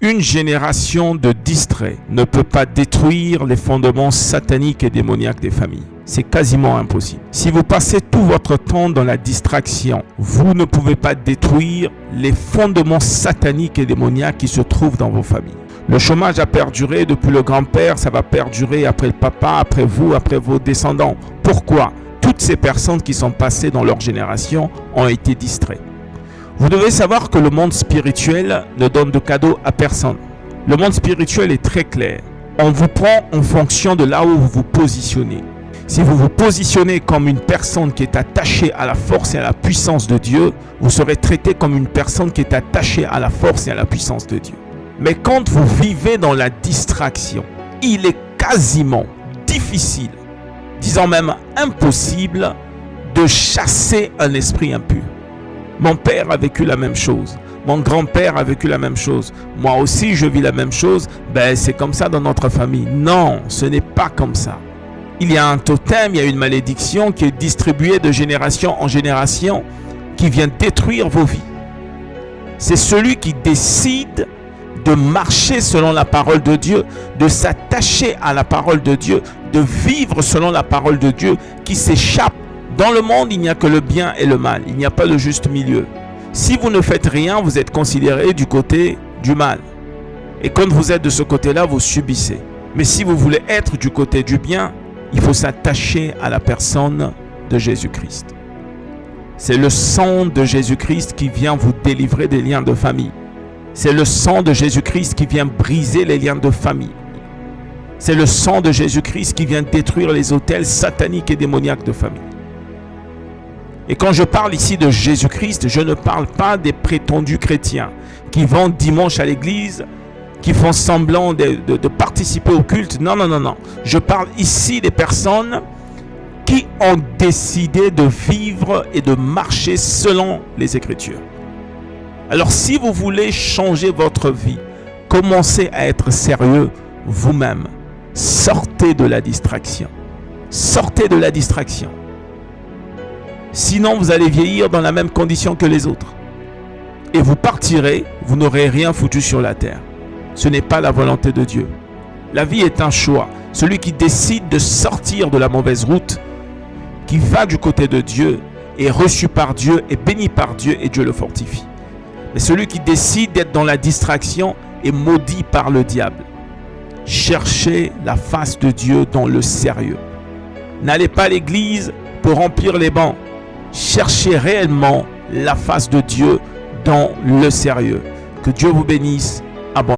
Une génération de distraits ne peut pas détruire les fondements sataniques et démoniaques des familles. C'est quasiment impossible. Si vous passez tout votre temps dans la distraction, vous ne pouvez pas détruire les fondements sataniques et démoniaques qui se trouvent dans vos familles. Le chômage a perduré depuis le grand-père, ça va perdurer après le papa, après vous, après vos descendants. Pourquoi? Toutes ces personnes qui sont passées dans leur génération ont été distraites. Vous devez savoir que le monde spirituel ne donne de cadeaux à personne. Le monde spirituel est très clair. On vous prend en fonction de là où vous vous positionnez. Si vous vous positionnez comme une personne qui est attachée à la force et à la puissance de Dieu, vous serez traité comme une personne qui est attachée à la force et à la puissance de Dieu. Mais quand vous vivez dans la distraction, il est quasiment difficile, disons même impossible, de chasser un esprit impur. Mon père a vécu la même chose. Mon grand-père a vécu la même chose. Moi aussi, je vis la même chose. C'est comme ça dans notre famille. Non, ce n'est pas comme ça. Il y a un totem, il y a une malédiction qui est distribuée de génération en génération qui vient détruire vos vies. C'est celui qui décide de marcher selon la parole de Dieu, de s'attacher à la parole de Dieu, de vivre selon la parole de Dieu qui s'échappe. Dans le monde, il n'y a que le bien et le mal. Il n'y a pas le juste milieu. Si vous ne faites rien, vous êtes considéré du côté du mal. Et quand vous êtes de ce côté-là, vous subissez. Mais si vous voulez être du côté du bien, il faut s'attacher à la personne de Jésus-Christ. C'est le sang de Jésus-Christ qui vient vous délivrer des liens de famille. C'est le sang de Jésus-Christ qui vient briser les liens de famille. C'est le sang de Jésus-Christ qui vient détruire les autels sataniques et démoniaques de famille. Et quand je parle ici de Jésus-Christ, je ne parle pas des prétendus chrétiens qui vont dimanche à l'église, qui font semblant de participer au culte. Non, non, non, non. Je parle ici des personnes qui ont décidé de vivre et de marcher selon les Écritures. Alors, si vous voulez changer votre vie, commencez à être sérieux vous-même. Sortez de la distraction. Sortez de la distraction. Sinon, vous allez vieillir dans la même condition que les autres. Et vous partirez, vous n'aurez rien foutu sur la terre. Ce n'est pas la volonté de Dieu. La vie est un choix. Celui qui décide de sortir de la mauvaise route, qui va du côté de Dieu, est reçu par Dieu, est béni par Dieu et Dieu le fortifie. Mais celui qui décide d'être dans la distraction est maudit par le diable. Cherchez la face de Dieu dans le sérieux. N'allez pas à l'église pour remplir les bancs. Cherchez réellement la face de Dieu dans le sérieux. Que Dieu vous bénisse